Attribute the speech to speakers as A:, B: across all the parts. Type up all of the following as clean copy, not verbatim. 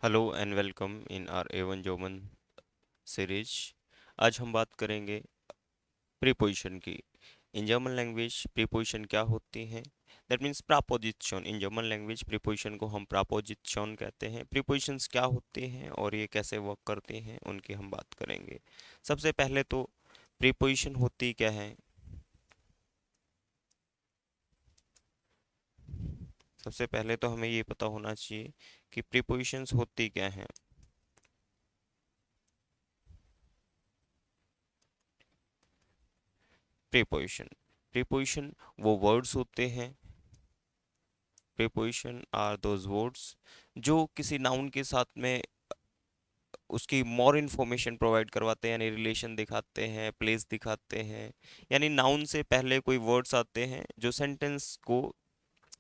A: Hello and welcome in our A one German series. आज हम बात करेंगे प्रीपोजिशन की। इन जर्मन लैंग्वेज प्रीपोजिशन क्या होती हैं? दैट मीन्स प्रापोजिशन। इन जर्मन लैंग्वेज प्रीपोजिशन को हम प्रापोजिशन कहते हैं। प्रीपोजिशंस क्या होते हैं और ये कैसे वर्क करते हैं उनकी हम बात करेंगे। सबसे पहले तो प्रीपोजिशन होती क्या है? सबसे पहले तो हमें ये पता होना चाहिए कि प्रीपोजिशंस होती क्या हैं। प्रीपोजिशन प्रीपोजिशन वो वर्ड्स होते हैं। प्रीपोजिशन आर दोज वर्ड्स जो किसी नाउन के साथ में उसकी मोर इन्फॉर्मेशन प्रोवाइड करवाते हैं, यानी रिलेशन दिखाते हैं, प्लेस दिखाते हैं। यानी नाउन से पहले कोई वर्ड्स आते हैं जो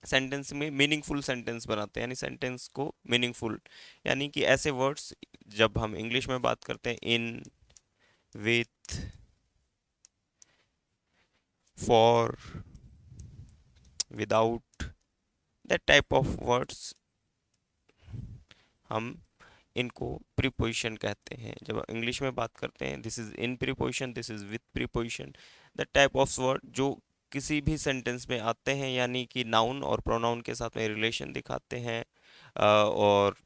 A: सेंटेंस में मीनिंगफुल सेंटेंस बनाते हैं, यानी सेंटेंस को मीनिंगफुल। यानी कि ऐसे वर्ड्स जब हम इंग्लिश में बात करते हैं, in, with, for, without, that type of words हम इनको प्रीपोजिशन कहते हैं। जब इंग्लिश में बात करते हैं, this is in preposition, this is with preposition. The type of word जो किसी भी सेंटेंस में आते हैं, यानी कि नाउन और प्रोनाउन के साथ में रिलेशन दिखाते हैं, और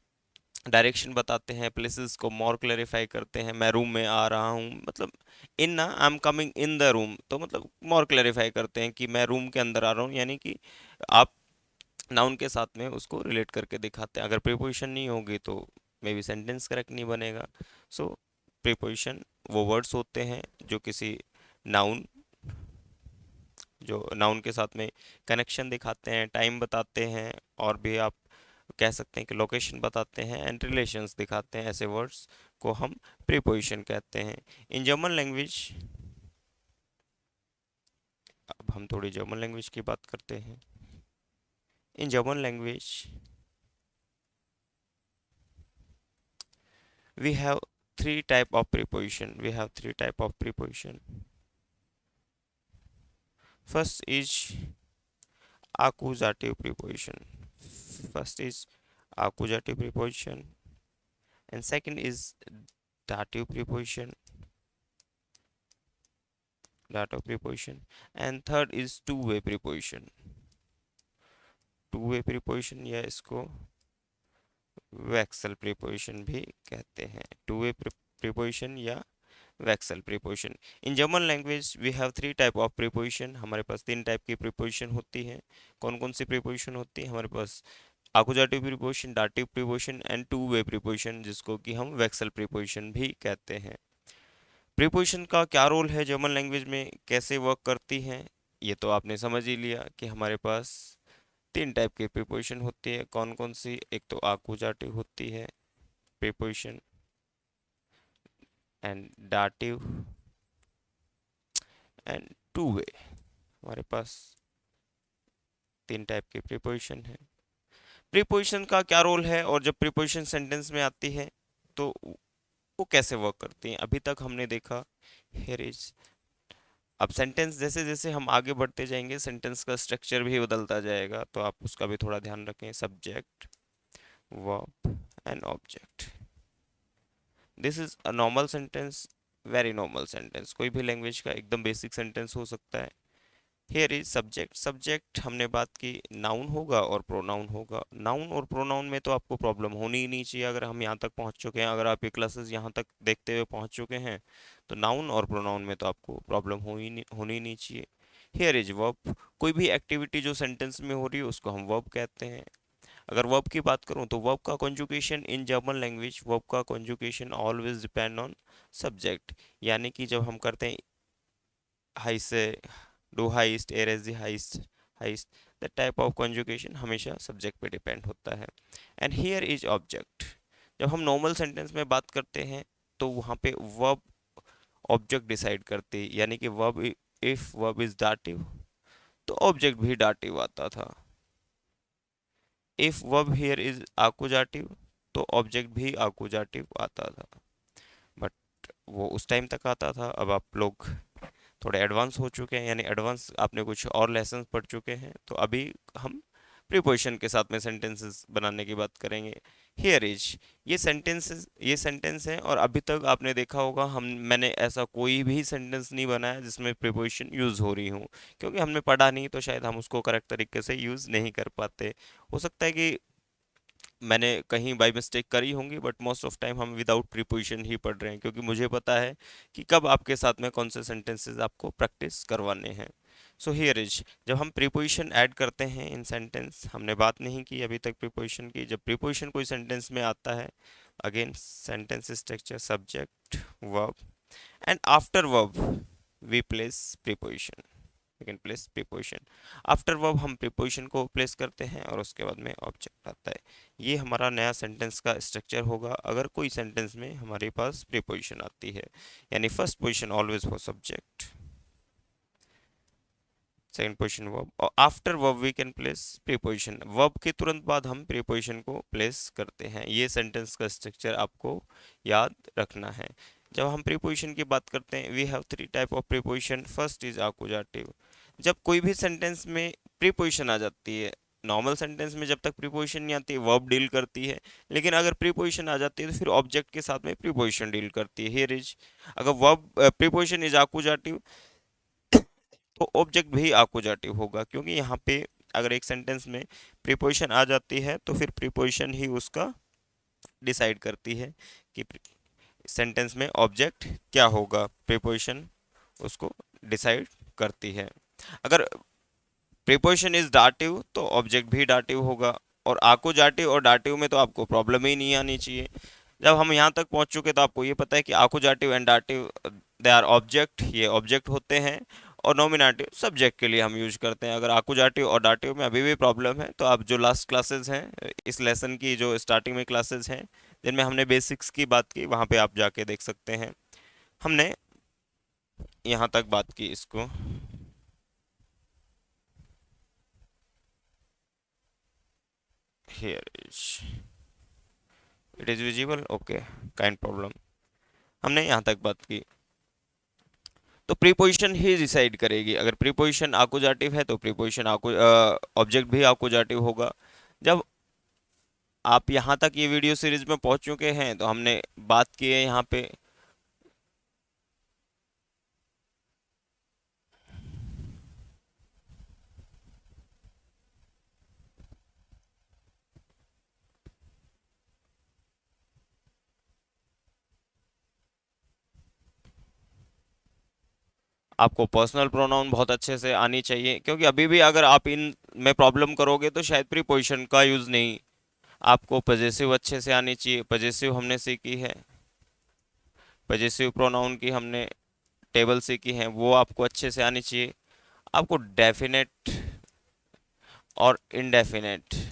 A: डायरेक्शन बताते हैं, प्लेसेस को मोर क्लेरिफाई करते हैं। मैं रूम में आ रहा हूँ, मतलब इन ना, आई am coming in the room, तो मतलब मोर क्लेरिफाई करते हैं कि मैं रूम के अंदर आ रहा हूँ, यानी कि आप नाउन के साथ में उसको रिलेट करके दिखाते हैं। अगर प्रीपोजिशन नहीं होगी तो मे बी सेंटेंस करेक्ट नहीं बनेगा। सो प्रीपोजिशन वो वर्ड्स होते हैं जो किसी नाउन जो नाउन के साथ में कनेक्शन दिखाते हैं, टाइम बताते हैं, और भी आप कह सकते हैं कि लोकेशन बताते हैं, एंड रिलेशंस दिखाते हैं। ऐसे वर्ड्स को हम प्रीपोजिशन कहते हैं। इन जर्मन लैंग्वेज, अब हम थोड़ी जर्मन लैंग्वेज की बात करते हैं। In German language we have three type of preposition. First is accusative preposition. First is accusative preposition, and second is dative preposition, and third is two-way preposition. Two-way preposition या इसको वैक्सल preposition भी कहते हैं। To way preposition या वैक्सल preposition. In German language we have three type of preposition. हमारे पास तीन टाइप की प्रीपोजिशन होती है। कौन कौन सी प्रीपोजिशन होती है हमारे पास? आकुजाटिव प्रीपोजिशन, डाटिव preposition, and two way preposition, जिसको कि हम वैक्सल प्रीपोजिशन भी कहते हैं। प्रीपोजिशन का क्या रोल है जर्मन लैंग्वेज में, कैसे वर्क करती हैं, ये तो आपने समझ ही लिया कि हमारे पास तीन टाइप की प्रीपोजिशन होती है। कौन कौन सी? एक तो आकुजाटिव होती है preposition, and dative, and two वे। हमारे पास तीन टाइप की प्रीपोजिशन है। प्रीपोजिशन का क्या रोल है, और जब प्रीपोजिशन सेंटेंस में आती है तो वो कैसे वर्क करती हैं, अभी तक हमने देखा। हियर इज, अब सेंटेंस जैसे जैसे हम आगे बढ़ते जाएंगे सेंटेंस का स्ट्रक्चर भी बदलता जाएगा, तो आप उसका भी थोड़ा ध्यान रखें। Subject, verb, and object. This is a normal sentence, very normal sentence, कोई भी लैंग्वेज का एकदम बेसिक सेंटेंस हो सकता है। Here is subject. सब्जेक्ट हमने बात की, नाउन होगा और प्रोनाउन होगा। नाउन और प्रोनाउन में तो आपको प्रॉब्लम होनी ही नहीं चाहिए। अगर हम यहाँ तक पहुँच चुके हैं, अगर आप ये क्लासेस यहाँ तक देखते हुए पहुँच चुके हैं, तो नाउन और प्रोनाउन में तो आपको प्रॉब्लम होनी ही नहीं चाहिए। Here is verb. कोई भी एक्टिविटी जो सेंटेंस में हो रही है उसको हम वर्ब कहते हैं। अगर वर्ब की बात करूँ तो वर्ब का conjugation in German language, verb का conjugation always depend on subject. यानी कि जब हम करते हैं हाइसे, डू हाइस्ट, एर एज द हाइस्ट, हाइस्ट, द टाइप ऑफ कॉन्जुगेशन हमेशा सब्जेक्ट पे डिपेंड होता है। And here is object. जब हम नॉर्मल सेंटेंस में बात करते हैं तो वहाँ पे वर्ब ऑब्जेक्ट डिसाइड करते हैं, यानी कि verb, if verb is dative तो ऑब्जेक्ट भी डाटिव आता था। इफ वर्ब हियर इज आकुजाटिव तो ऑब्जेक्ट भी आकुजाटिव आता था। बट वो उस टाइम तक आता था, अब आप लोग थोड़े एडवांस हो चुके हैं, यानी एडवांस आपने कुछ और लेसन पढ़ चुके हैं, तो अभी हम प्रीपोजिशन के साथ में सेंटेंसेस बनाने की बात करेंगे। हियर इज, ये सेंटेंस है, और अभी तक आपने देखा होगा मैंने ऐसा कोई भी सेंटेंस नहीं बनाया जिसमें प्रीपोजिशन यूज हो रही हूँ, क्योंकि हमने पढ़ा नहीं तो शायद हम उसको करेक्ट तरीके से यूज नहीं कर पाते। हो सकता है कि मैंने कहीं बाय मिस्टेक करी होंगी, बट मोस्ट ऑफ टाइम हम विदाउट प्रीपोजिशन ही पढ़ रहे हैं, क्योंकि मुझे पता है कि कब आपके साथ में कौन से सेंटेंसेस आपको प्रैक्टिस करवाने हैं। सो हियर इज, जब हम प्रीपोजिशन ऐड करते हैं इन सेंटेंस, हमने बात नहीं की अभी तक प्रीपोजिशन की, जब प्रीपोजिशन कोई सेंटेंस में आता है, again sentence structure subject verb, and after verb we place preposition, we can place preposition. After verb हम प्रीपोजिशन को प्लेस करते हैं और उसके बाद में ऑब्जेक्ट आता है। ये हमारा नया सेंटेंस का स्ट्रक्चर होगा अगर कोई सेंटेंस में हमारे पास प्रीपोजिशन आती है, यानी first position always for subject, second position verb, और after verb we can place preposition, verb के तुरंत बाद हम प्रीपोजिशन को प्लेस करते हैं। ये सेंटेंस का स्ट्रक्चर आपको याद रखना है। जब हम प्रीपोजिशन की बात करते हैं, we have three type of preposition. First is आकुजाटिव, जब कोई भी सेंटेंस में प्रीपोजिशन आ जाती है, नॉर्मल सेंटेंस में जब तक प्रीपोजिशन नहीं आती वर्ब डील करती है, लेकिन अगर प्रीपोजिशन आ जाती है तो फिर ऑब्जेक्ट के साथ में प्रीपोजिशन डील करती है। हियर इज, अगर वर्ब प्रीपोजिशन इज आकुजाटिव तो ऑब्जेक्ट भी आकुजाटिव होगा, क्योंकि यहाँ पे अगर एक सेंटेंस में प्रीपोजिशन आ जाती है तो फिर प्रीपोजिशन ही उसका डिसाइड करती है कि सेंटेंस में ऑब्जेक्ट क्या होगा, प्रीपोजिशन उसको डिसाइड करती है। अगर प्रीपोजिशन इज डाटिव तो ऑब्जेक्ट भी डाटिव होगा, और आकुजाटिव और डाटिव में तो आपको प्रॉब्लम ही नहीं आनी चाहिए। जब हम यहाँ तक पहुँच चुके तो आपको ये पता है कि आकुजाटिव एंड डाटिव दे आर ऑब्जेक्ट, ये ऑब्जेक्ट होते हैं, और नॉमिनेटिव सब्जेक्ट के लिए हम यूज करते हैं। अगर आकुजाटिव और डाटिव में अभी भी प्रॉब्लम है तो आप जो लास्ट क्लासेस हैं, इस लेसन की जो स्टार्टिंग में क्लासेस हैं जिनमें हमने बेसिक्स की बात की, वहाँ पे आप जाके देख सकते हैं। हमने यहाँ तक बात की इसको, here is, it is visible, okay, kind problem, हमने यहाँ तक बात की। तो प्रीपोजिशन ही डिसाइड करेगी, अगर प्रीपोजिशन आकुजाटिव है तो प्रीपोजिशन ऑब्जेक्ट भी आकुजाटिव होगा। जब आप यहाँ तक ये वीडियो सीरीज में पहुंच चुके हैं तो हमने बात की है यहाँ पे, आपको पर्सनल प्रोनाउन बहुत अच्छे से आनी चाहिए, क्योंकि अभी भी अगर आप इन में प्रॉब्लम करोगे तो शायद प्रीपोजिशन का यूज नहीं। आपको पजेसिव अच्छे से आनी चाहिए, पजेसिव हमने सीखी है, पजेसिव प्रोनाउन की हमने टेबल सीखी है, वो आपको अच्छे से आनी चाहिए। आपको डेफिनेट और इनडेफिनेट,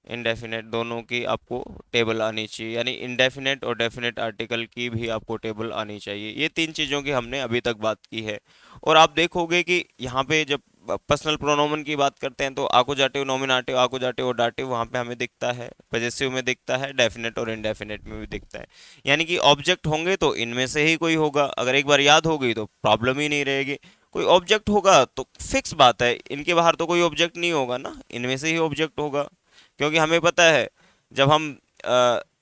A: इनडेफिनेट दोनों की आपको टेबल आनी चाहिए, यानी इनडेफिनेट और डेफिनेट आर्टिकल की भी आपको टेबल आनी चाहिए। ये तीन चीज़ों की हमने अभी तक बात की है। और आप देखोगे कि यहाँ पे जब पर्सनल प्रोनोमन की बात करते हैं तो आकुजाटिव, नॉमिनेटिव, आकुजाटिव और डाटिव वहाँ पे हमें दिखता है, पजेसिव में दिखता है, डेफिनेट और इनडेफिनेट में भी दिखता है। यानी कि ऑब्जेक्ट होंगे तो इनमें से ही कोई होगा, अगर एक बार याद हो गई तो प्रॉब्लम ही नहीं रहेगी। कोई ऑब्जेक्ट होगा तो फिक्स बात है, इनके बाहर तो कोई ऑब्जेक्ट नहीं होगा ना, इनमें से ही ऑब्जेक्ट होगा, क्योंकि हमें पता है जब हम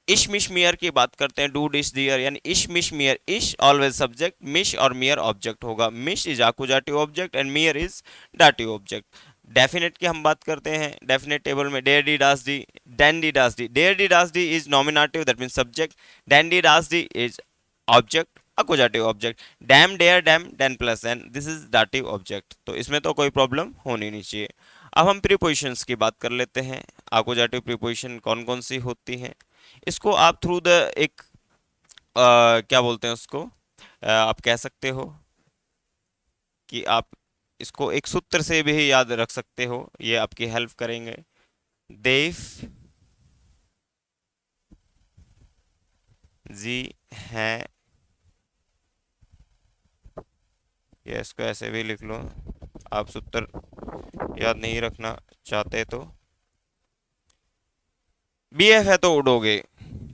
A: इश मिश मियर की बात करते हैं, डू डिश डियर, यानी इश मिश मियर, इश ऑलवेज सब्जेक्ट, मिश और मियर ऑब्जेक्ट होगा, मिश इज आकुजाटिव ऑब्जेक्ट एंड मियर इज डाटिव ऑब्जेक्ट। डेफिनेट की हम बात करते हैं, डेफिनेट टेबल में डेयर डी डास डी, डैन डी डास डी, डेयर डी डास डी is nominative, that means subject, डैन डी डास डी इज ऑब्जेक्ट, अकुजाटिव ऑब्जेक्ट, डैम डेयर डैम डैन प्लस एन, दिस इज डाटिव ऑब्जेक्ट। तो इसमें तो कोई प्रॉब्लम होनी नहीं चाहिए। अब हम प्रीपोजिशंस की बात कर लेते हैं, आकुजाटिव प्रीपोजिशन कौन कौन सी होती हैं। इसको आप थ्रू द एक क्या बोलते हैं उसको, आप कह सकते हो कि आप इसको एक सूत्र से भी याद रख सकते हो, ये आपकी हेल्प करेंगे। देव जी हैं, या इसको ऐसे भी लिख लो, आप सूत्र याद नहीं रखना चाहते तो। बी एफ है तो उड़ोगे,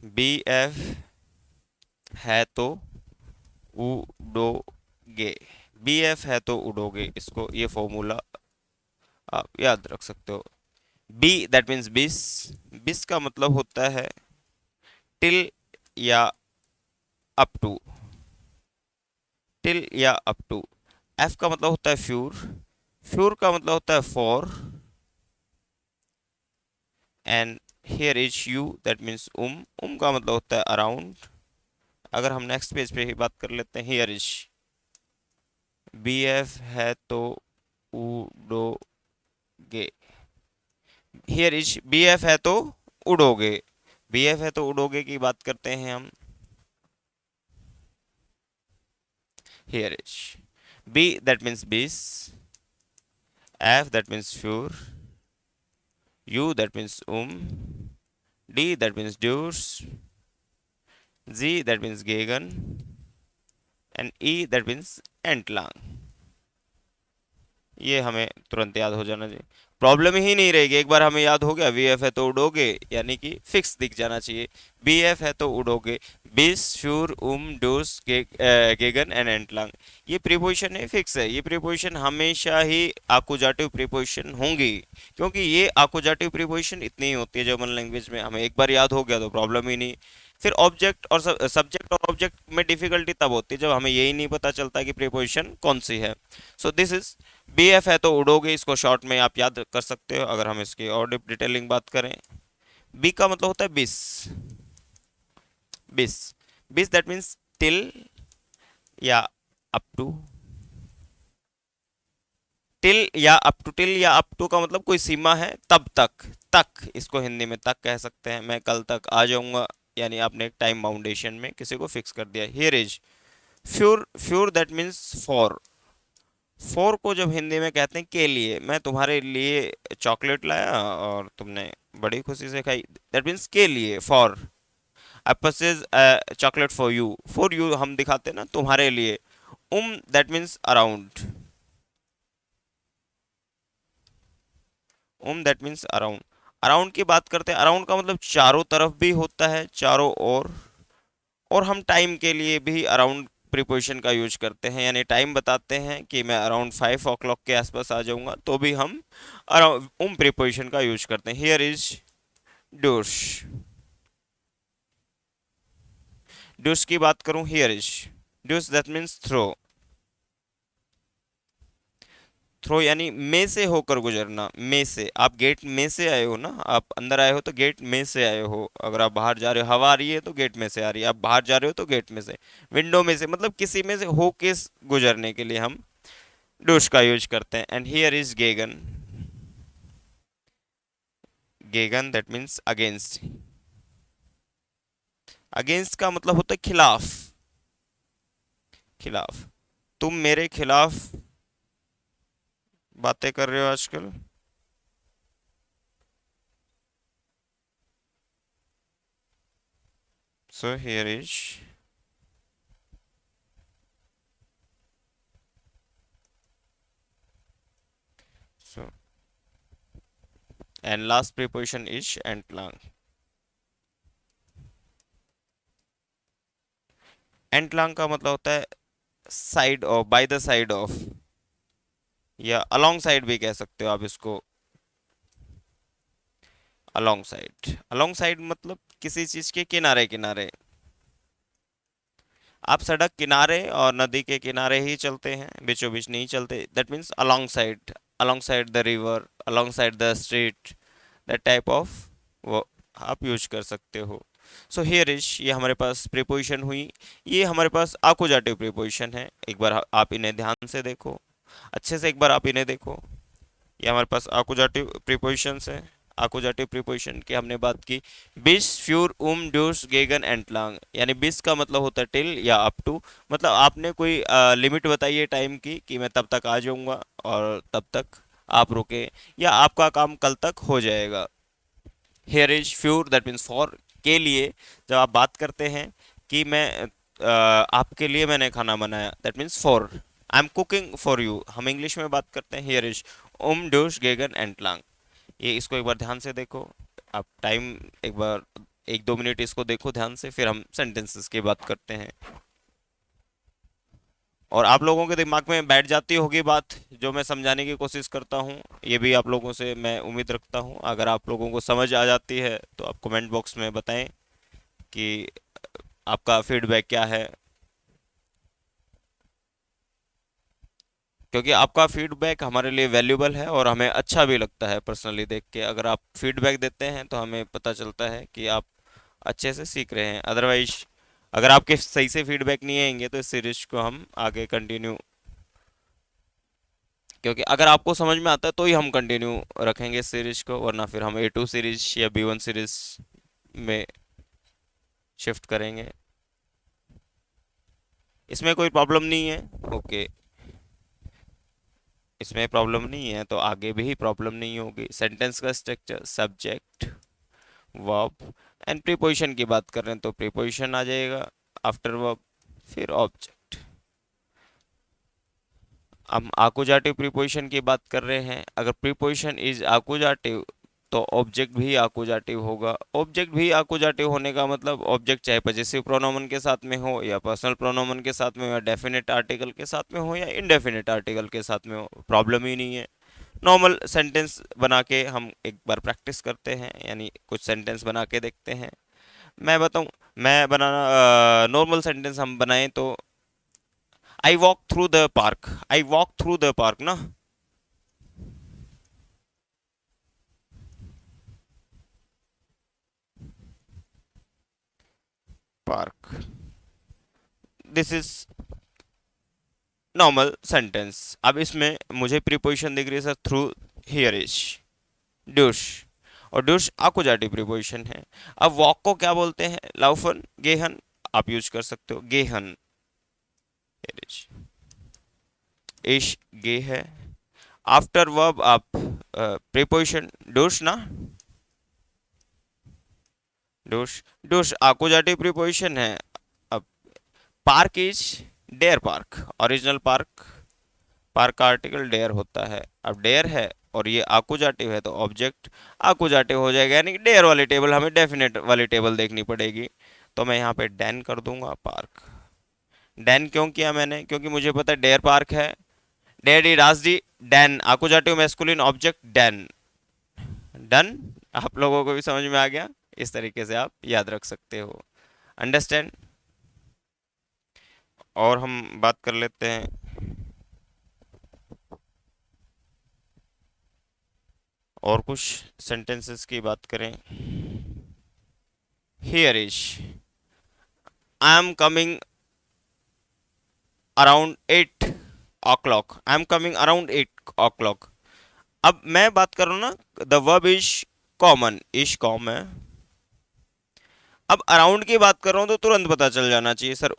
A: बी एफ है तो उड़ोगे, बी एफ है तो उड़ोगे, इसको ये फॉर्मूला आप याद रख सकते हो। बी दैट मीन्स बिस। बिस का मतलब होता है टिल या अप टू। टिल या अप टू। एफ का मतलब होता है फ्यूर। फ्यूर का मतलब होता है for. And here is U that means उम का मतलब होता है अराउंड। अगर हम नेक्स्ट पेज पे ही बात कर लेते हैं, हियर इज बी एफ है तो उड़ोगे। हियर इज बी एफ है तो उड़ोगे। बी एफ है तो उड़ोगे की बात करते हैं हम। Here is B that means बिस। एफ दैट मीन्स फ्यूर। U that means D that means Durs, Z that means Gegen, and E that means Entlang। ये हमें तुरंत याद हो जाना चाहिए, प्रॉब्लम ही नहीं रहेगी। एक बार हमें याद हो गया वी एफ है तो उड़ोगे, यानी कि फिक्स दिख जाना चाहिए। बी एफ है तो उड़ोगे। बिस श्योर डोस गेगन एंड एंटलांग। ये प्रीपोजिशन है, फिक्स है। ये प्रीपोजिशन हमेशा ही आकुजाटिव प्रीपोजिशन होंगी, क्योंकि ये आकुजाटिव प्रीपोजिशन इतनी ही होती है जर्मन लैंग्वेज में। हमें एक बार याद हो गया तो प्रॉब्लम ही नहीं। फिर ऑब्जेक्ट और सब्जेक्ट और ऑब्जेक्ट में डिफिकल्टी तब होती है जब हमें यही नहीं पता चलता कि प्रीपोजिशन कौन सी है। So this is B F है तो उड़ोगे, इसको शॉर्ट में आप याद कर सकते हो। अगर हम इसकी और डिटेलिंग बात करें, बी का मतलब होता है बिस। बिस बिस दैट मीन्स टिल या अप टू। टिल या अप टू। टिल या अप टू का मतलब कोई सीमा है, तब तक। तक इसको हिंदी में तक कह सकते हैं। मैं कल तक आ जाऊंगा, यानी आपने एक टाइम बाउंडेशन में किसी को फिक्स कर दिया। हियर इज फ्यूर। फ्यूर दैट मीन्स फॉर। फॉर को जब हिंदी में कहते हैं के लिए, मैं तुम्हारे लिए चॉकलेट लाया और तुमने बड़ी खुशी से खाई, दैट मीन्स के लिए, for. I purchase chocolate for you. For you हम दिखाते हैं ना, तुम्हारे लिए। That means around. That means around. Around की बात करते हैं। अराउंड का मतलब चारों तरफ भी होता है, चारों ओर। और हम टाइम के लिए भी अराउंड प्रीपोजिशन का यूज करते हैं, यानी टाइम बताते हैं कि मैं अराउंड 5 o'clock के आसपास आ जाऊंगा, तो भी हम अराउंड प्रीपोजिशन का यूज करते हैं। Here is do's. डूस की बात करूं, हियर इज डूस दैट मीन्स थ्रो। थ्रो यानी में से होकर गुजरना। में से, आप गेट में से आए हो ना, आप अंदर आए हो तो गेट में से आए हो। अगर आप बाहर जा रहे हो, हवा आ रही है तो गेट में से आ रही है। आप बाहर जा रहे हो तो गेट में से, विंडो में से, मतलब किसी में से हो के गुजरने के लिए हम डूश का यूज करते हैं। एंड हियर इज गेगन। गेगन दैट मीन्स अगेंस्ट। अगेंस्ट का मतलब होता है खिलाफ। खिलाफ। तुम मेरे खिलाफ बातें कर रहे हो आजकल। सो here is so and last preposition is entlang। entlang का मतलब होता है side of, by the side of, या अलोंग साइड भी कह सकते हो आप इसको। Along side. अलोंग साइड मतलब किसी चीज के किनारे किनारे। आप सड़क किनारे और नदी के किनारे ही चलते हैं, बीचों बीच नहीं चलते, that means along side. Along side the river, along side the street, that type of वो आप यूज कर सकते हो। सो हियर इज, ये हमारे पास प्रीपोजिशन हुई। ये हमारे पास आकुजाटिव प्रीपोजिशन है। एक बार आप इन्हें ध्यान से देखो, अच्छे से एक बार आप इन्हें देखो। ये हमारे पास आकुजाटिव प्रीपोजिशंस है। आकुजाटिव प्रीपोजिशन की हमने बात की। बिस फ्यूर डूस गेगन एंटलांग, यानी बिस का मतलब होता है टिल या अप टू। मतलब आपने कोई लिमिट बताई है टाइम की कि मैं तब तक आ जाऊंगा, और तब तक आप रुके, या आपका काम कल तक हो जाएगा। हेयर इज फ्यूर दैट मीन्स फॉर, के लिए। जब आप बात करते हैं कि मैं आपके लिए मैंने खाना बनाया, that means for, I am cooking for you, हम इंग्लिश में बात करते हैं। हियर इज डूश गेगन एंटलांग। ये इसको एक बार ध्यान से देखो। आप टाइम एक बार 1-2 मिनट इसको देखो ध्यान से, फिर हम सेंटेंसेस की बात करते हैं। और आप लोगों के दिमाग में बैठ जाती होगी बात जो मैं समझाने की कोशिश करता हूँ, ये भी आप लोगों से मैं उम्मीद रखता हूँ। अगर आप लोगों को समझ आ जाती है तो आप कमेंट बॉक्स में बताएं कि आपका फीडबैक क्या है, क्योंकि आपका फीडबैक हमारे लिए वैल्यूबल है और हमें अच्छा भी लगता है पर्सनली देख के। अगर आप फीडबैक देते हैं तो हमें पता चलता है कि आप अच्छे से सीख रहे हैं। अदरवाइज अगर आपके सही से फीडबैक नहीं आएंगे तो इस सीरीज को हम आगे कंटिन्यू, क्योंकि अगर आपको समझ में आता है तो ही हम कंटिन्यू रखेंगे इस सीरीज को, वरना फिर हम A2 सीरीज या B1 सीरीज में शिफ्ट करेंगे। इसमें कोई प्रॉब्लम नहीं है। ओके, इसमें प्रॉब्लम नहीं है तो आगे भी प्रॉब्लम नहीं होगी। सेंटेंस का structure, subject, verb and preposition की बात कर रहे हैं तो प्रीपोजिशन आ जाएगा आफ्टर वर्ब, फिर ऑब्जेक्ट। हम आकुजाटिव प्रीपोजिशन की बात कर रहे हैं। अगर प्रीपोजिशन इज आकुजाटिव तो ऑब्जेक्ट भी आकुजाटिव होगा। ऑब्जेक्ट भी आकुजाटिव होने का मतलब ऑब्जेक्ट चाहे पजेसिव प्रोनोमन के साथ में हो या पर्सनल प्रोनोमन के साथ में हो या डेफिनेट आर्टिकल के साथ में हो या इनडेफिनेट आर्टिकल के साथ में हो, प्रॉब्लम ही नहीं है। नॉर्मल सेंटेंस बना के हम एक बार प्रैक्टिस करते हैं, यानी कुछ सेंटेंस बना के देखते हैं। मैं बताऊं, मैं बनाना नॉर्मल सेंटेंस हम बनाएं तो I walk through the park, I walk through the park ना, park, this is normal sentence. अब इसमें मुझे प्रीपोजिशन दिख रही है सर, थ्रू, हियर इज, डूश, और डूश आकुजाटिव प्रीपोजिशन है। अब वॉक को क्या बोलते हैं, लाउफन, गेहन, आप यूज कर सकते हो गेहन, हियर इज, इश, गे है। आफ्टर वर्ब आप प्रीपोजिशन डूश ना, डूश, डूश आकुजाटिव प्रीपोजिशन है। अब पार्क इज डेयर पार्क, ओरिजिनल पार्क, पार्क का आर्टिकल डेयर होता है। अब डेयर है और ये आकुजाटिव है तो ऑब्जेक्ट आकुजाटिव हो जाएगा, यानी कि डेयर वाली टेबल हमें डेफिनेट वाली टेबल देखनी पड़ेगी। तो मैं यहाँ पे डैन कर दूंगा पार्क। डैन क्यों किया मैंने, क्योंकि मुझे पता है डेयर पार्क है, डेयर डी राज डी, डैन आकुजाटिव मैस्कुलिन ऑब्जेक्ट डैन, डन। आप लोगों को भी समझ में आ गया, इस तरीके से आप याद रख सकते हो। अंडरस्टैंड। और हम बात कर लेते हैं, और कुछ सेंटेंसेस की बात करें। Here is, I am coming around 8 o'clock, I am coming around 8 o'clock। अब मैं बात कर रहा हूँ ना, the verb is common, is com है। अब अराउंड की बात कर रहा हूँ तो तुरंत पता चल जाना चाहिए सर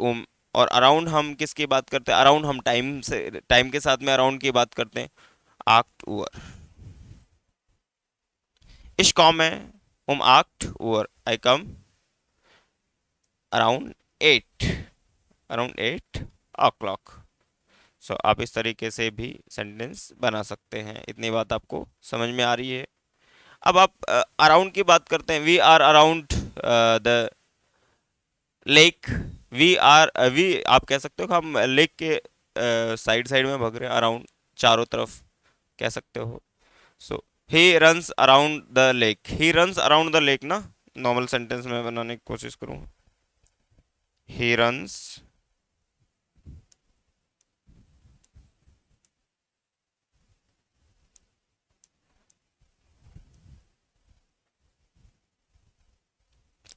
A: और अराउंड हम किसकी बात करते हैं, अराउंड हम टाइम से, टाइम के साथ में अराउंड की बात करते हैं। आक्ट ओवर, इज कॉम है, आक्ट ओवर, आई कम अराउंड 8, अराउंड 8 o'clock। सो आप इस तरीके से भी सेंटेंस बना सकते हैं। इतनी बात आपको समझ में आ रही है। अब आप अराउंड की बात करते हैं, we are around the lake, we आप कह सकते हो कि हम लेक के साइड साइड में भग रहे हैं, अराउंड चारों तरफ कह सकते हो। So he runs around the lake, he runs around the lake ना, नॉर्मल सेंटेंस में बनाने की कोशिश करूँ, he runs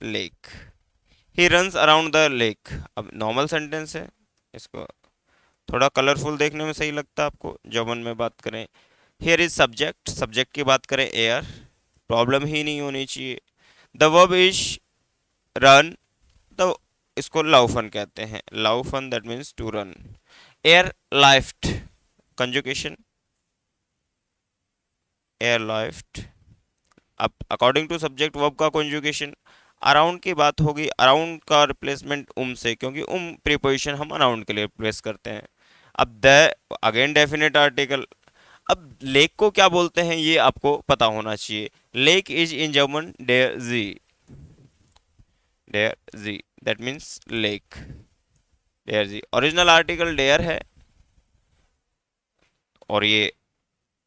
A: lake, he runs around the lake. अब नॉर्मल सेंटेंस है, इसको थोड़ा कलरफुल देखने में सही लगता है आपको जब मन में बात करें। हियर इज सब्जेक्ट, सब्जेक्ट की बात करें एयर, प्रॉब्लम ही नहीं होनी चाहिए। द वर्ब इज रन, तो इसको लाउफन कहते हैं, लाउफन दैट मीन्स टू रन। एयर लाइफ्ट, कंजुगेशन एयर लाइफ्ट। अब अकॉर्डिंग टू सब्जेक्ट वर्ब का कंजुगेशन, अराउंड की बात होगी, अराउंड का रिप्लेसमेंट से, क्योंकि प्रीपोजिशन हम अराउंड के लिए रिप्लेस करते हैं। अब द, अगेन डेफिनेट आर्टिकल। अब लेक को क्या बोलते हैं ये आपको पता होना चाहिए। लेक इज इन जर्मन डेयर जी, डेयर जी, दैट मीन्स लेक। डेयर जी, ओरिजिनल आर्टिकल डेयर है और ये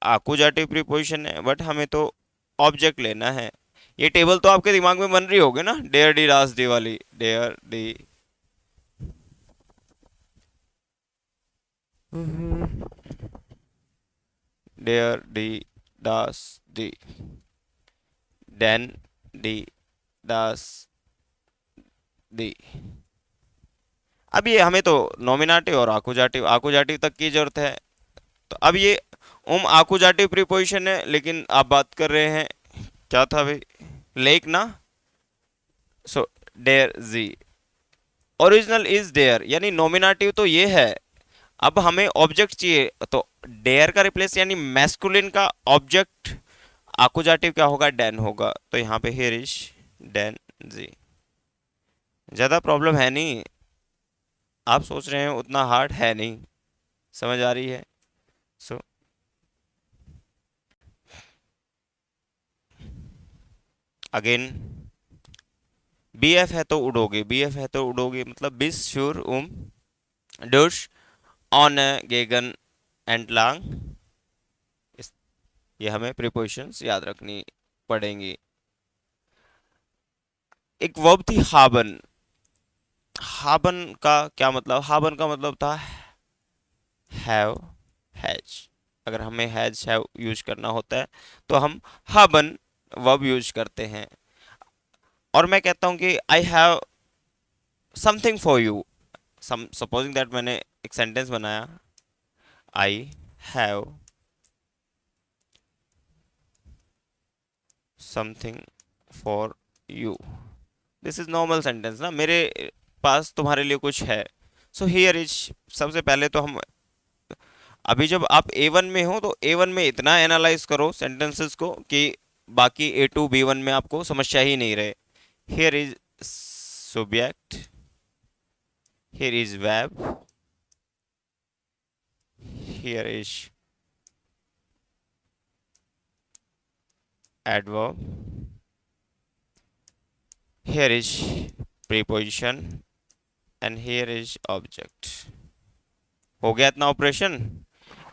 A: आकुजाटिव प्रीपोजिशन है, बट हमें तो ऑब्जेक्ट लेना है। ये टेबल तो आपके दिमाग में बन रही होगी ना, डेयर डी रास डी वाली, डेयर डी, डेयर डी दास डी, डैन डी दास दी। अब ये हमें तो नॉमिनेटिव और आकुजाटिव, आकुजाटिव तक की जरूरत है। तो अब ये आकुजाटिव प्रीपोजिशन है, लेकिन आप बात कर रहे हैं क्या था भाई, लेक ना, सो डेयर जी, ओरिजिनल इज डेयर, यानी नॉमिनेटिव तो ये है। अब हमें ऑब्जेक्ट चाहिए, तो डेयर का रिप्लेस यानी मैस्कुलिन का ऑब्जेक्ट आकुजाटिव क्या होगा, डैन होगा। तो यहाँ पे हियर इज डैन जी। ज्यादा प्रॉब्लम है नहीं, आप सोच रहे हैं उतना हार्ड है नहीं, समझ आ रही है। सो अगेन, बी एफ है तो उड़ोगे, बी एफ है तो उड़ोगे, मतलब बिस श्योर डुश ऑन गेगन एंड लांग। ये हमें प्रीपोजिशंस याद रखनी पड़ेंगी। एक वर्ब थी हाबन, हाबन का क्या मतलब, हाबन का मतलब था हैव, हैज। अगर हमें हैज हैव यूज करना होता है तो हम हाबन वर्ब यूज करते हैं। और मैं कहता हूं कि I have something for you, supposing that मैंने एक सेंटेंस बनाया, I have something for you, this is normal sentence ना, मेरे पास तुम्हारे लिए कुछ है। सो हियर इज, सबसे पहले तो हम, अभी जब आप A1 में हो तो A1 में इतना एनालाइज करो सेंटेंसेस को कि बाकी A2 B1 में आपको समस्या ही नहीं रहे। Here is subject, here is verb, here is adverb, here is preposition and here is object। हो गया इतना ऑपरेशन,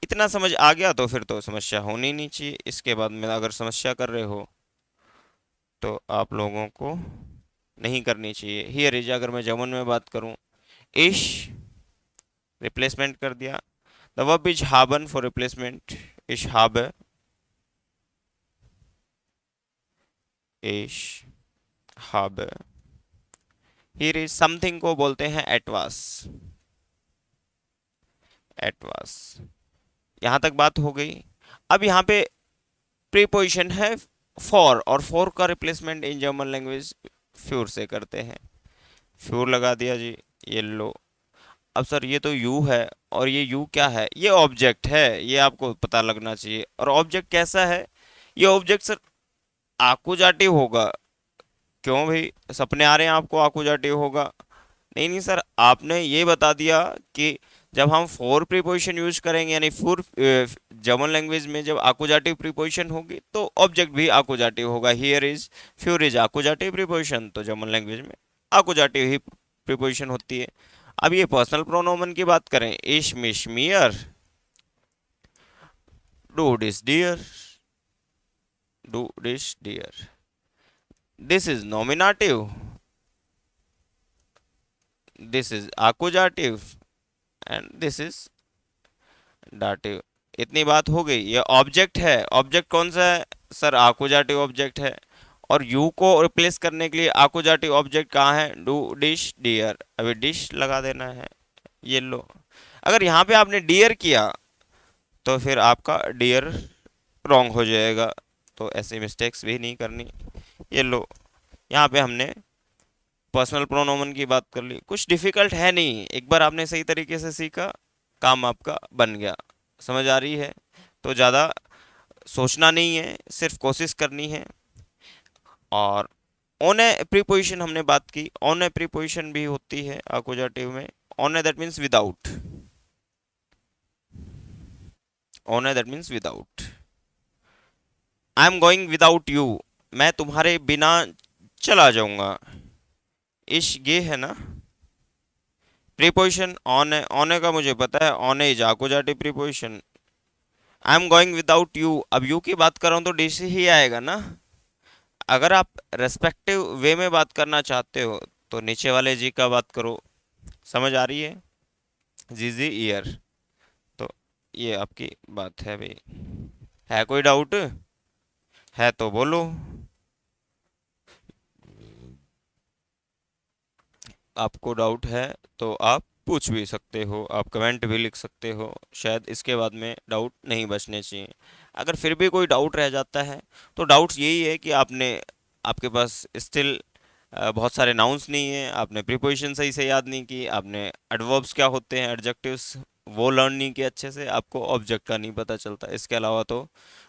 A: इतना समझ आ गया तो फिर तो समस्या होनी नहीं चाहिए। इसके बाद में अगर समस्या कर रहे हो तो आप लोगों को नहीं करनी चाहिए। हियर इज, अगर मैं जर्मन में बात करूं, इश रिप्लेसमेंट कर दिया, द वर्ब इज हाबन फॉर रिप्लेसमेंट, इश habe, इश habe। हियर इज समथिंग को बोलते हैं एटवास, एटवास। यहां तक बात हो गई। अब यहाँ पे प्रीपोजिशन है फॉर, और फॉर का रिप्लेसमेंट इन जर्मन लैंग्वेज फ्यूर से करते हैं। फ्यूर लगा दिया जी, ये लो। अब सर ये तो यू है, और ये यू क्या है, ये ऑब्जेक्ट है, ये आपको पता लगना चाहिए। और ऑब्जेक्ट कैसा है, ये ऑब्जेक्ट सर आकुजाटिव होगा। क्यों भाई, सपने आ रहे हैं आपको आकुजाटिव होगा? नहीं नहीं सर, आपने ये बता दिया कि जब हम फोर प्रीपोजिशन यूज करेंगे, यानी फोर, जर्मन लैंग्वेज में जब आकुजाटिव प्रीपोजिशन होगी तो ऑब्जेक्ट भी आकुजाटिव होगा। हियर इज, फ्यूर इज आकुजाटिव प्रीपोजिशन, तो जर्मन लैंग्वेज में आकुजाटिव ही प्रीपोजिशन होती है। अब ये पर्सनल प्रोनोमन की बात करें, इश मिश मियर, डू डिस डियर, डू डिश डियर, this is nominative, this is accusative and this is dative। इतनी बात हो गई। ये ऑब्जेक्ट है, ऑब्जेक्ट कौन सा है सर, accusative ऑब्जेक्ट है। और यू को रिप्लेस करने के लिए accusative ऑब्जेक्ट कहाँ है, डू डिश डियर, अभी डिश लगा देना है, ये लो। अगर यहाँ पे आपने डियर किया तो फिर आपका डियर रॉन्ग हो जाएगा, तो ऐसे मिस्टेक्स भी नहीं करनी। ये लो, यहाँ पे हमने पर्सनल प्रोनोमन की बात कर ली। कुछ डिफिकल्ट है नहीं, एक बार आपने सही तरीके से सीखा, काम आपका बन गया। समझ आ रही है? तो ज़्यादा सोचना नहीं है, सिर्फ कोशिश करनी है। और ऑन ए प्रीपोजिशन हमने बात की, ऑन ए प्रीपोजिशन भी होती है अकुजाटिव में। On A that means without, on A that means without. I am going without you, मैं तुम्हारे बिना चला जाऊंगा। इश ये है ना, प्रीपोजिशन ऑन है का मुझे पता है, ऑन इज आकुजाटिव preposition. I am going without you, अब यू की बात कर रहा हूँ तो डिस ही आएगा ना। अगर आप रेस्पेक्टिव वे में बात करना चाहते हो तो नीचे वाले जी का बात करो। समझ आ रही है? जी जी ईयर। तो ये आपकी बात है भाई। है कोई डाउट? है तो बोलो। आपको डाउट है तो आप पूछ भी सकते हो, आप कमेंट भी लिख सकते हो, शायद इसके बाद में डाउट नहीं बचने चाहिए। अगर फिर भी कोई डाउट रह जाता है तो डाउट यही है कि आपने, आपके पास स्टिल बहुत सारे नाउन्स नहीं है, आपने प्रीपोजिशन सही से याद नहीं की, आपने एडवर्ब्स क्या होते हैं, एडजेक्टिव्स वो लर्न नहीं किया अच्छे से, आपको ऑब्जेक्ट का नहीं पता चलता। इसके अलावा तो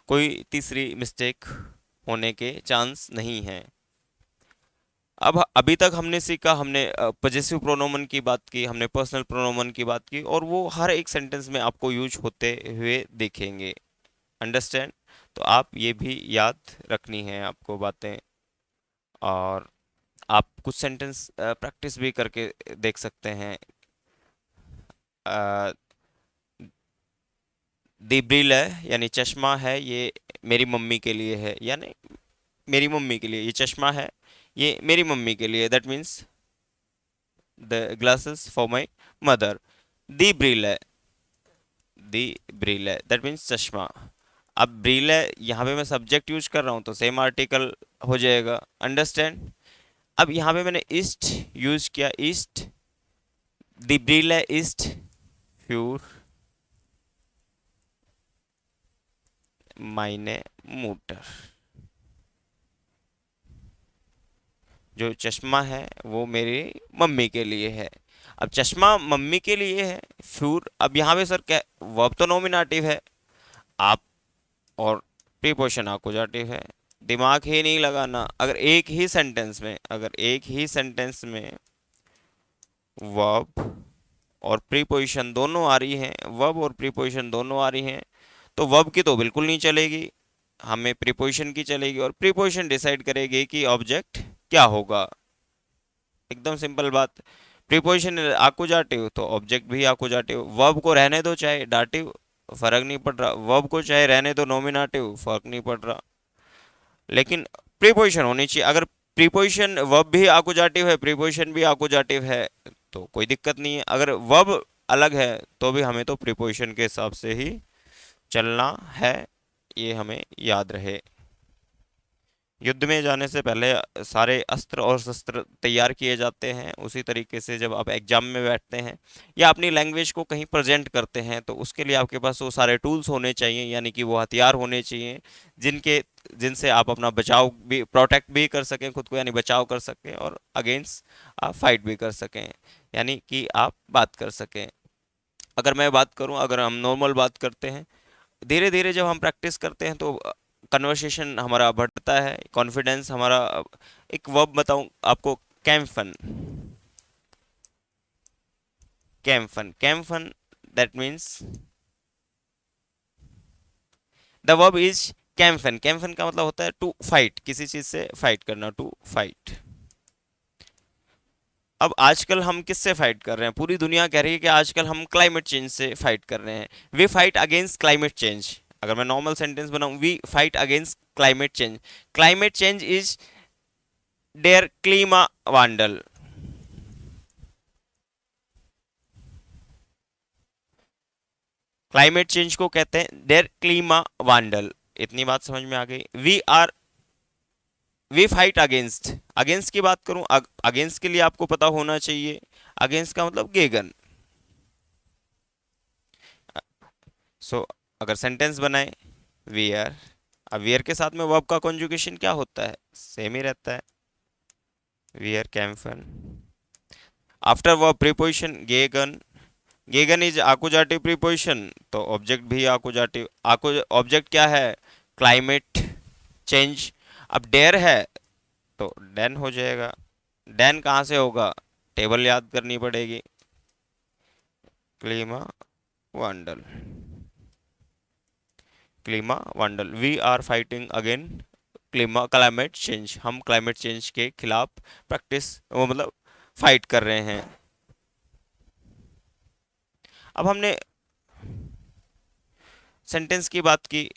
A: कोई तीसरी मिस्टेक होने के चांस नहीं है। अब अभी तक हमने सीखा, हमने पजेसिव प्रोनोमन की बात की, हमने पर्सनल प्रोनोमन की बात की, और वो हर एक सेंटेंस में आपको यूज होते हुए दिखेंगे। अंडरस्टैंड? तो आप ये भी याद रखनी है आपको बातें। और आप कुछ सेंटेंस प्रैक्टिस भी करके देख सकते हैं। दी ब्रिल है यानी चश्मा है, ये मेरी मम्मी के लिए है, यानी मेरी मम्मी के लिए ये चश्मा है, ये मेरी मम्मी के लिए, that means the glasses for my mother. The Brill है, दी ब्रिल है दैट मीन्स चश्मा। अब ब्रिल है यहाँ पे मैं सब्जेक्ट यूज कर रहा हूँ तो सेम आर्टिकल हो जाएगा। अंडरस्टैंड? अब यहाँ पे मैंने ईस्ट यूज किया, ईस्ट, दी ब्रिल है ईस्ट फ्यूर मायने मोटर। जो चश्मा है वो मेरी मम्मी के लिए है। अब चश्मा मम्मी के लिए है, फ्यूर, अब यहाँ पे सर क्या, वर्ब तो नॉमिनेटिव है, आप, और प्रीपोजिशन आकुजाटिव है। दिमाग ही नहीं लगाना। अगर एक ही सेंटेंस में, अगर एक ही सेंटेंस में वर्ब और प्रीपोजिशन दोनों आ रही हैं, वर्ब और प्रीपोजिशन दोनों आ रही हैं, तो वर्ब की तो बिल्कुल नहीं चलेगी, हमें प्रीपोजिशन की चलेगी, और प्रीपोजिशन डिसाइड करेगी कि ऑब्जेक्ट क्या होगा। एकदम सिंपल बात। प्रीपोजिशन आकुजाटिव तो ऑब्जेक्ट भी आकुजाटिव। वर्ब को रहने दो चाहे डाटिव, फर्क नहीं पड़ रहा, वर्ब को चाहे रहने दो नॉमिनेटिव, फर्क नहीं पड़ रहा, लेकिन प्रीपोजिशन होनी चाहिए। अगर प्रीपोजिशन वर्ब भी आकुजाटिव है, प्रीपोजिशन भी आकुजाटिव है, तो कोई दिक्कत नहीं है। अगर वर्ब अलग है तो भी हमें तो प्रीपोजिशन के हिसाब से ही चलना है, ये हमें याद रहे। युद्ध में जाने से पहले सारे अस्त्र और शस्त्र तैयार किए जाते हैं, उसी तरीके से जब आप एग्जाम में बैठते हैं या अपनी लैंग्वेज को कहीं प्रेजेंट करते हैं तो उसके लिए आपके पास वो सारे टूल्स होने चाहिए, यानी कि वो हथियार होने चाहिए जिनके जिनसे आप अपना बचाव भी, प्रोटेक्ट भी कर सकें खुद को, यानी बचाव कर सकें, और अगेंस्ट आप फाइट भी कर सकें, यानी कि आप बात कर सकें। अगर मैं बात करूं, अगर हम नॉर्मल बात करते हैं, धीरे धीरे जब हम प्रैक्टिस करते हैं तो कन्वर्सेशन हमारा बढ़ता है, कॉन्फिडेंस हमारा। एक वर्ब बताऊं आपको, कैम्फन, कैम्फन, कैम्फन, that means the verb is कैम्फन। कैम्फन का मतलब होता है टू फाइट, किसी चीज से फाइट करना, टू फाइट। अब आजकल हम किससे फाइट कर रहे हैं? पूरी दुनिया कह रही है कि आजकल हम क्लाइमेट चेंज से फाइट कर रहे हैं। We fight against climate change. अगर मैं नॉर्मल सेंटेंस बनाऊं, we fight against climate change. Climate change is डेयर क्लीमा वांडल। क्लाइमेट चेंज को कहते हैं डेयर क्लीमा वांडल। इतनी बात समझ में आ गई? वी फाइट अगेंस्ट, अगेंस्ट की बात करूं, अगेंस्ट के लिए आपको पता होना चाहिए, अगेंस्ट का मतलब गेगन। सो अगर सेंटेंस बनाए, वियर, अब वियर के साथ में वर्ब का कॉन्जुगेशन क्या होता है? सेम ही रहता है, वियर कैम्फन। आफ्टर वर्ब प्रीपोजिशन गेगन, गेगन इज आकुजाटिव प्रीपोजिशन, तो ऑब्जेक्ट भी आकुजाटिव। आकु ऑब्जेक्ट क्या है? Climate change. अब डेयर है तो डैन हो जाएगा। डैन कहाँ से होगा? टेबल याद करनी पड़ेगी, क्लीमा वांडल, क्लीमा वांडल, we are fighting again climate change. हम क्लाइमेट चेंज के खिलाफ प्रैक्टिस, वो मतलब फाइट कर रहे हैं। अब हमने सेंटेंस की बात की,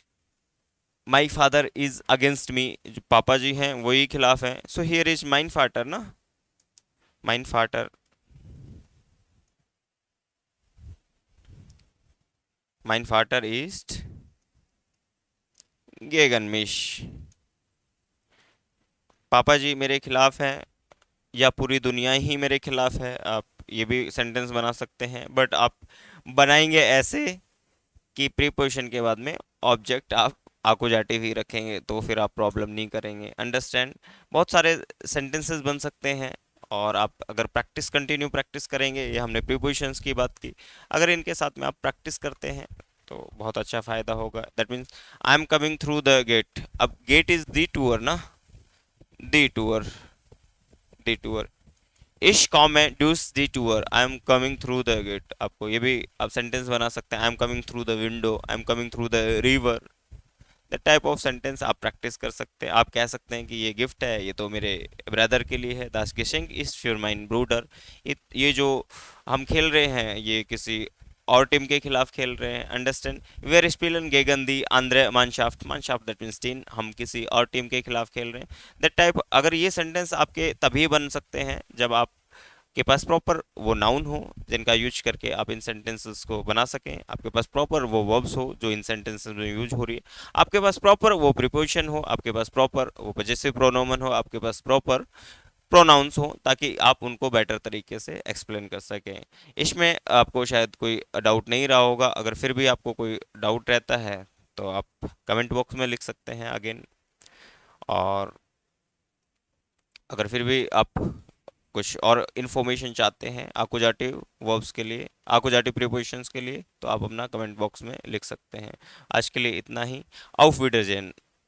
A: my father is against me, जो पापा जी हैं वही खिलाफ हैं, सो हियर इज माइन फादर ना, माइन फादर, माइन फादर इज गेगन मिश, पापा जी मेरे खिलाफ हैं या पूरी दुनिया ही मेरे खिलाफ है, आप ये भी सेंटेंस बना सकते हैं, बट आप बनाएंगे ऐसे कि प्रीपोजिशन के बाद में ऑब्जेक्ट आप आकुजाटिव ही रखेंगे, तो फिर आप प्रॉब्लम नहीं करेंगे। अंडरस्टैंड? बहुत सारे सेंटेंसेस बन सकते हैं, और आप अगर प्रैक्टिस कंटिन्यू प्रैक्टिस करेंगे, ये हमने प्रीपोजिशंस की बात की, अगर इनके साथ में आप प्रैक्टिस करते हैं तो बहुत अच्छा फायदा होगा। That means I am coming through the gate, अब गेट इज दी टूअर ना, दी टूअर, दी टूअर, इश कॉम है ड्यूस दी टूअर, I am coming through the gate, आपको ये भी आप सेंटेंस बना सकते हैं, I am coming through the window, I am coming through the river, the type of sentence आप प्रैक्टिस कर सकते हैं। आप कह सकते हैं कि ये गिफ्ट है, ये तो मेरे ब्रदर के लिए है, दास गिशिंग इज फॉर माइन ब्रूडर, ये जो हम खेल रहे हैं ये किसी और टीम के खिलाफ खेल रहे हैं। अंडरस्टैंड? वेर स्पिलन गेगन दी आंद्रे मानशाफ्ट, मानशाफ्ट दैट मीन्स टीम, हम किसी और टीम के खिलाफ खेल रहे हैं, दैट टाइप। अगर ये सेंटेंस आपके तभी बन सकते हैं जब आप के पास प्रॉपर वो नाउन हो जिनका यूज करके आप इन सेंटेंसेस को बना सकें, आपके पास प्रॉपर वो वर्ब्स हो जो इन सेंटेंसेस में यूज हो रही है, आपके पास प्रॉपर वो प्रीपोजिशन हो, आपके पास प्रॉपर वो पजेसिव प्रोनोमन हो, आपके पास प्रॉपर प्रोनाउंस हो, ताकि आप उनको बेटर तरीके से एक्सप्लेन कर सकें। इसमें आपको शायद कोई डाउट नहीं रहा होगा, अगर फिर भी आपको कोई डाउट रहता है तो आप कमेंट बॉक्स में लिख सकते हैं अगेन। और अगर फिर भी आप कुछ और इन्फॉर्मेशन चाहते हैं आकुजाटिव वर्ब्स के लिए, आकुजाटिव प्रीपोजिशंस के लिए, तो आप अपना कमेंट बॉक्स में लिख सकते हैं। आज के लिए इतना ही। auf Wiedersehen।